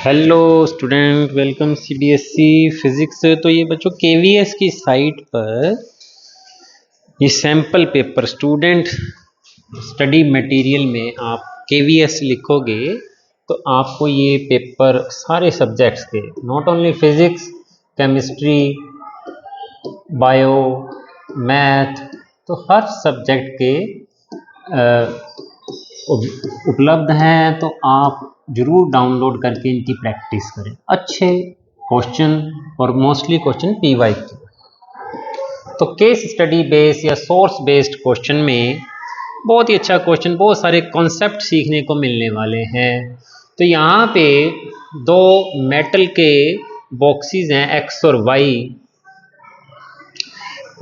Hello student, welcome CBSE physics. तो ये बच्चों केवीएस की साइट पर ये sample paper student study material में आप केवीएस लिखोगे तो आपको ये पेपर सारे सब्जेक्ट्स के, not only physics, chemistry, bio, math, तो हर सब्जेक्ट के उपलब्ध हैं। तो आप जरूर डाउनलोड करके इनकी प्रैक्टिस करें। अच्छे क्वेश्चन और मोस्टली क्वेश्चन पीवाईक्यू। तो केस स्टडी बेस्ड या सोर्स बेस्ड क्वेश्चन में बहुत ही अच्छा क्वेश्चन, बहुत सारे कॉन्सेप्ट सीखने को मिलने वाले हैं। तो यहाँ पे दो मेटल के बॉक्सेस हैं एक्स और वाई,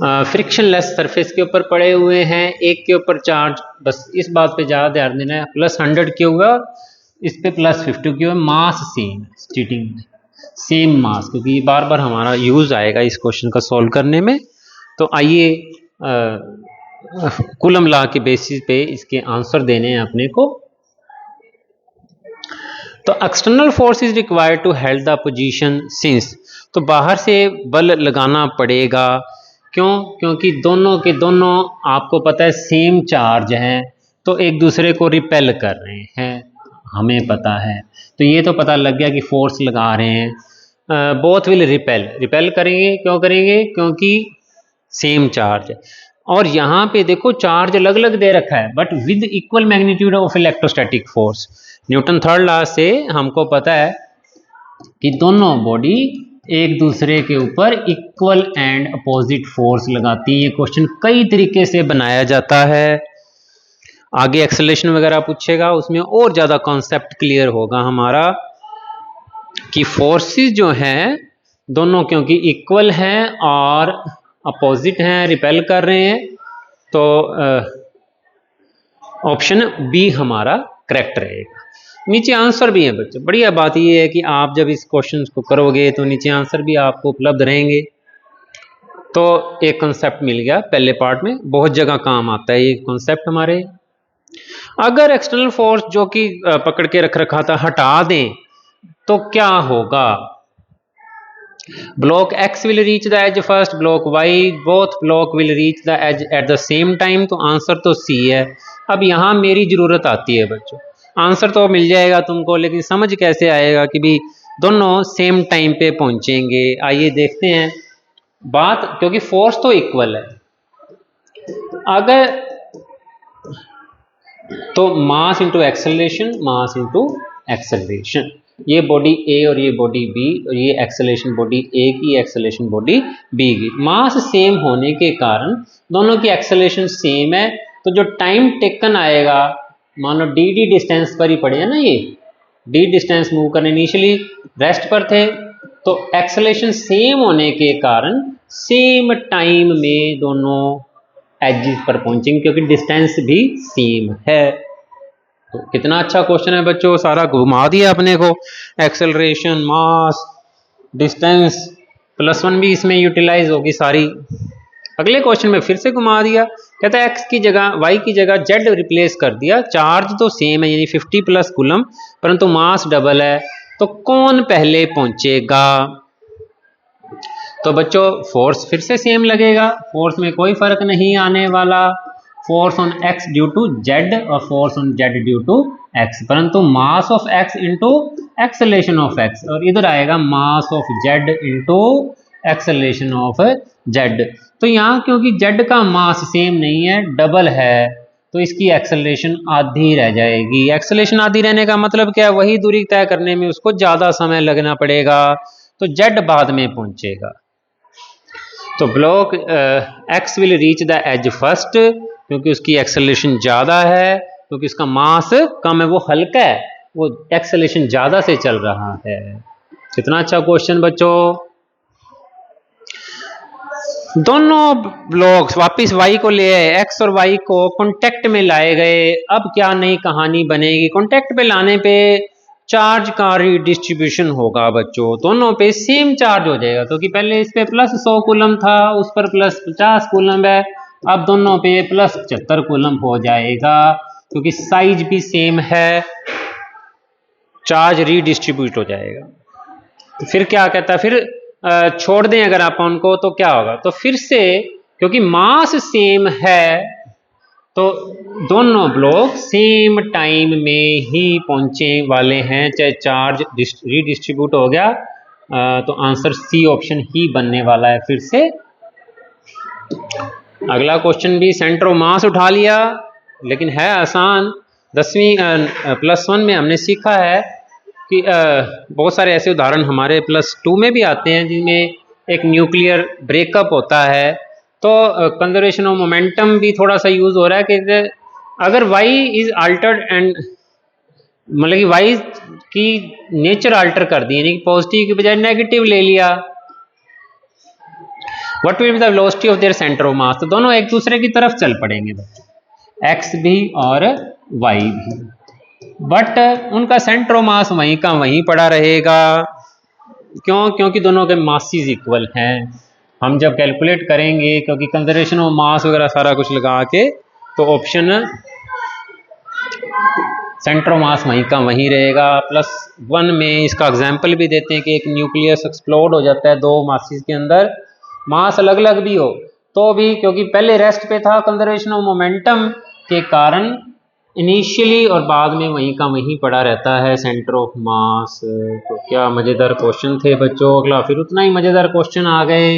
फ्रिक्शनलेस सरफेस के ऊपर पड़े हुए हैं। एक के ऊपर चार्ज, बस इस बात पे ज़्यादा ध्यान देना है, +100 के हुआ, इस पे +50 के हुआ। मास सेम, स्टेटिंग सेम मास, क्योंकि ये बार बार हमारा यूज़ आएगा इस क्वेश्चन का सॉल्व करने में। तो आइए कूलम लॉ के बेसिस पे इसके आंसर देने हैं अपने को। तो external force is required to held the position since, तो बाहर से बल लगाना पड़ेगा। क्यों? क्योंकि दोनों के दोनों आपको पता है सेम चार्ज हैं, तो एक दूसरे को रिपेल कर रहे हैं, हमें पता है। तो ये तो पता लग गया कि फोर्स लगा रहे हैं। बोथ विल रिपेल करेंगे। क्यों करेंगे? क्योंकि सेम चार्ज है। और यहाँ पे देखो चार्ज अलग अलग दे रखा है but with equal magnitude of electrostatic force. Newton third law से हमको पता है कि दोनों बॉडी एक दूसरे के ऊपर इक्वल एंड अपोजिट फोर्स लगाती है। ये क्वेश्चन कई तरीके से बनाया जाता है। आगे एक्सेलरेशन वगैरह पूछेगा, उसमें और ज़्यादा कॉन्सेप्ट क्लियर होगा हमारा कि फोर्सेस जो हैं दोनों क्योंकि इक्वल हैं और अपोजिट हैं, रिपेल कर रहे हैं। तो ऑप्शन बी हमारा करेक्ट रहेगा। नीचे आंसर भी है बच्चों। बढ़िया बात ये है कि आप जब इस क्वेश्चन को करोगे तो नीचे आंसर भी आपको उपलब्ध रहेंगे। तो एक कॉन्सेप्ट मिल गया पहले पार्ट में, बहुत जगह काम आता है ये कॉन्सेप्ट हमारे। अगर एक्सटर्नल फोर्स जो कि पकड़ के रख रखा था हटा दें तो क्या होगा? Block X will reach the edge first, block Y, both block will reach the edge at the same time। तो आंसर तो C है। अब यहाँ मेरी ज़रूरत आती है बच्चों, आंसर तो मिल जाएगा तुमको, लेकिन समझ कैसे आएगा कि भी दोनों सेम टाइम पे पहुँचेंगे। आइए देखते हैं बात, क्योंकि फोर्स तो इक्वल है। अगर तो mass into acceleration, mass into acceleration, ये बॉडी ए और ये बॉडी बी, और ये एक्सेलरेशन बॉडी ए की, एक्सेलरेशन बॉडी बी की। मास सेम होने के कारण दोनों की एक्सेलरेशन सेम है। तो जो टाइम टेकन आएगा, मान लो डी डिस्टेंस पर ही पड़े है ना, ये डी डिस्टेंस मूव करने, इनिशियली रेस्ट पर थे, तो एक्सेलरेशन सेम होने के कारण सेम टाइम में दोनों एज पर पहुंचेंगे, क्योंकि डिस्टेंस भी सेम है। तो कितना अच्छा क्वेश्चन है बच्चों, सारा घुमा दिया अपने को। एक्सेलरेशन, मास, डिस्टेंस, +1 भी इसमें यूटिलाइज होगी सारी। अगले क्वेश्चन में फिर से घुमा दिया, कहता है एक्स की जगह, वाई की जगह जेड रिप्लेस कर दिया। चार्ज तो सेम है यानी 50 प्लस कूलम, परंतु मास डबल है, तो कौन पहले पहुंचेगा? तो बच्चों फोर्स फिर से सेम लगेगा, फोर्स में कोई फर्क नहीं आने वाला। Force on x due to z और force on z due to x, परंतु mass of x into acceleration of x, और इधर आएगा mass of z into acceleration of z. तो यहाँ क्योंकि जेड का मास सेम नहीं है, डबल है, तो इसकी एक्सेलरेशन आधी रह जाएगी। एक्सेलरेशन आधी रहने का मतलब क्या है? वही दूरी तय करने में उसको ज़्यादा समय लगना पड़ेगा, तो जेड बाद में पहुंचेगा। तो block X will reach the edge first, क्योंकि उसकी एक्सेलरेशन ज़्यादा है, क्योंकि उसका मास कम है, वो हल्का है, वो एक्सेलरेशन ज़्यादा से चल रहा है। कितना अच्छा क्वेश्चन बच्चों। दोनों ब्लॉक्स वापिस y को ले आए, x और y को कॉन्टेक्ट में लाए गए। अब क्या नई कहानी बनेगी? कॉन्टेक्ट पे लाने पे चार्ज का रिडिस्ट्रीब्यूशन होगा बच्चों, दोनों पे सेम चार्ज हो जाएगा, क्योंकि पहले इस पे +100 कूलम था, उस पर +50 कूलम है। अब दोनों पे +75 कूलम हो जाएगा, क्योंकि साइज भी सेम है। चार्ज रीडिस्ट्रीब्यूट हो जाएगा। तो फिर क्या कहता है, फिर छोड़ दें अगर आप उनको तो क्या होगा, तो फिर से क्योंकि मास सेम है तो दोनों ब्लॉक सेम टाइम में ही पहुंचे वाले हैं, चाहे चार्ज रीडिस्ट्रीब्यूट हो गया तो आंसर सी ऑप्शन ही बनने वाला है फिर से। अगला क्वेश्चन भी सेंटर ऑफ मास उठा लिया, लेकिन है आसान। 10वीं +1 में हमने सीखा है कि बहुत सारे ऐसे उदाहरण हमारे +2 में भी आते हैं जिनमें एक न्यूक्लियर ब्रेकअप होता है, तो कंजर्वेशन ऑफ मोमेंटम भी थोड़ा सा यूज हो रहा है कि अगर y इज अल्टर्ड एंड मतलब कि y की नेचर अल्टर कर दी, यानी कि पॉजिटिव की बजाय नेगेटिव ले लिया, what will be the velocity of their centre of mass, तो दोनों एक दूसरे की तरफ चल पड़ेंगे बच्चों, x भी और y भी, बट उनका सेंटर ऑफ मास वहीं का वहीं पड़ा रहेगा। क्यों? क्योंकि दोनों के मासेस इक्वल हैं। हम जब कैलकुलेट करेंगे, क्योंकि कंजर्वेशन ऑफ मास वगैरह सारा कुछ लगा के, तो ऑप्शन सेंटर ऑफ मास वहीं का वहीं रहेगा। +1 में इसका एग्जाम्पल भी देते हैं कि एक न्यूक्लियस एक्सप्लोड हो जाता है दो मासेस के अंदर, मास अलग अलग भी हो तो भी, क्योंकि पहले रेस्ट पे था कंजर्वेशन ऑफ मोमेंटम के कारण इनिशियली, और बाद में वहीं का वहीं पड़ा रहता है सेंटर ऑफ मास। तो क्या मज़ेदार क्वेश्चन थे बच्चों। अगला फिर उतना ही मज़ेदार क्वेश्चन आ गए,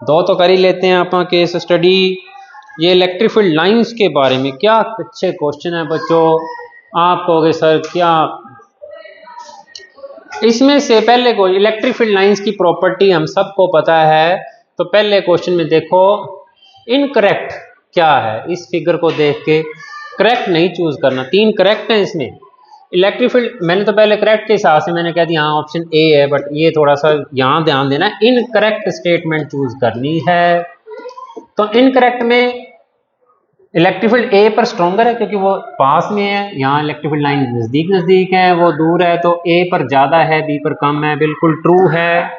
दो तो कर ही लेते हैं आप केस स्टडी। ये इलेक्ट्रिक फील्ड लाइंस के बारे में क्या अच्छे क्वेश्चन है बच्चों। आप कहोगे सर क्या, इसमें से पहले को इलेक्ट्रिक फील्ड लाइंस की प्रॉपर्टी हम सबको पता है, तो पहले क्वेश्चन में देखो इनकरेक्ट क्या है, इस फिगर को देख के करेक्ट नहीं चूज करना, 3 करेक्ट है इसमें। इलेक्ट्रिक फील्ड मैंने तो पहले करेक्ट के हिसाब से मैंने कह दिया हाँ ऑप्शन ए है, बट ये थोड़ा सा यहाँ ध्यान देना, इनकरेक्ट स्टेटमेंट चूज करनी है। तो इनकरेक्ट में इलेक्ट्रिक फील्ड ए पर स्ट्रॉन्गर है क्योंकि वो पास में है, यहाँ इलेक्ट्रिक फील्ड लाइन नजदीक नजदीक है, वो दूर है, तो ए पर ज्यादा है बी पर कम है, बिल्कुल ट्रू है।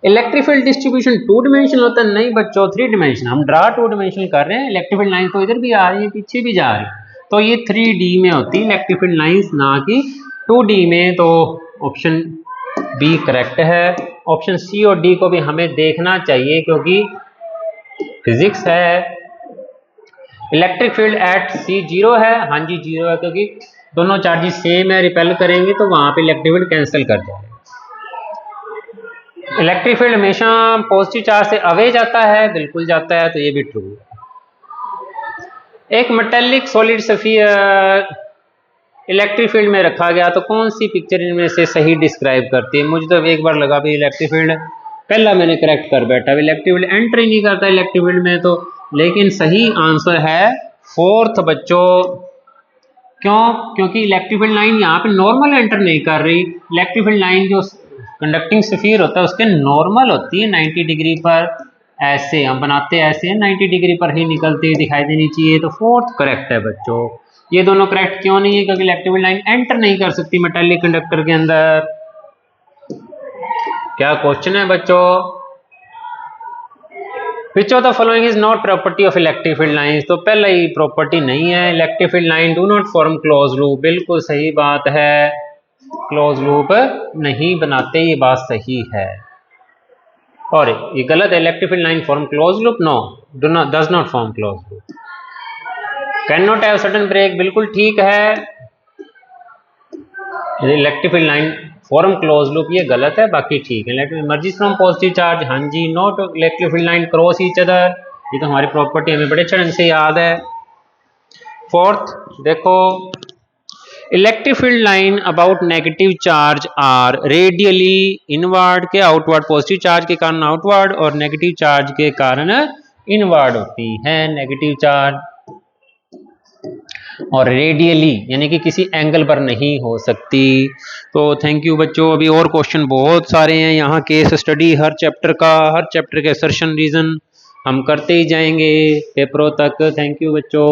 इलेक्ट्रिक फील्ड डिस्ट्रीब्यूशन 2 डिमेंशनल होता है, नहीं बच्चों 3 डिमेंशनल, हम ड्रा 2 डिमेंशनल कर रहे हैं। इलेक्ट्रिक फील्ड लाइन तो इधर भी आ रही है पीछे भी जा रही है, तो ये 3D में होती है इलेक्ट्रिक फील्ड लाइंस, ना कि 2D में। तो ऑप्शन बी करेक्ट है। ऑप्शन सी और डी को भी हमें देखना चाहिए क्योंकि फिजिक्स है। इलेक्ट्रिक फील्ड एट सी 0 है, हाँ जी 0 है, क्योंकि दोनों चार्जेस सेम है, रिपेल करेंगे तो वहां पे इलेक्ट्रिक फील्ड कैंसिल कर जाएगा। इलेक्ट्रिक फील्ड हमेशा पॉजिटिव चार्ज से अवे जाता है, बिल्कुल जाता है, तो ये भी ट्रू है। एक metallic solid sphere electric field में रखा गया, तो कौन सी पिक्चर इनमें से सही डिस्क्राइब करती है। मुझे तो एक बार लगा भी इलेक्ट्रिक फील्ड, पहला मैंने करेक्ट कर बैठा, इलेक्ट्रिक फील्ड एंटर ही नहीं करता इलेक्ट्रिक फील्ड में, तो लेकिन सही आंसर है 4th बच्चों। क्यों? क्योंकि इलेक्ट्रिक फील्ड लाइन यहाँ पे नॉर्मल एंटर नहीं कर रही, इलेक्ट्रिक फील्ड लाइन जो कंडक्टिंग सफियर होता है उसके नॉर्मल होती है 90 डिग्री पर, ऐसे हम बनाते हैं, ऐसे 90 डिग्री पर ही निकलती हुई दिखाई देनी चाहिए, तो 4th करेक्ट है बच्चों। ये दोनों करेक्ट क्यों नहीं है? क्योंकि इलेक्ट्रिक फील्ड लाइन एंटर नहीं कर सकती मेटालिक कंडक्टर के अंदर। क्या क्वेश्चन है बच्चों? Which of the following is not property of electric field lines? तो पहला ही प्रॉपर्टी नहीं है, electric field line do not form close loop, बिल्कुल सही बात है, क्लोज लूप नहीं बनाते, ये बात सही है। और ये गलत है, electric field line form close loop, no does not form close loop. Can not have sudden break, बिल्कुल ठीक है, electric field line form close loop ये गलत है, बाकी ठीक है। Electric emerges from positive charge, हाँ जी, not electric field line cross each other, ये तो हमारी प्रॉपर्टी हमें बड़े अच्छे ढंग से याद है। 4th देखो, electric field line about negative charge are radially inward के आउटवर्ड, पॉजिटिव चार्ज के कारण आउटवर्ड और नेगेटिव चार्ज के कारण इनवर्ड होती है। नेगेटिव चार्ज और रेडियली यानी कि किसी एंगल पर नहीं हो सकती। तो थैंक यू बच्चों, अभी और क्वेश्चन बहुत सारे हैं यहाँ, केस स्टडी हर चैप्टर का, हर चैप्टर के असर्शन रीजन हम करते ही जाएंगे पेपरों तक। थैंक यू बच्चों।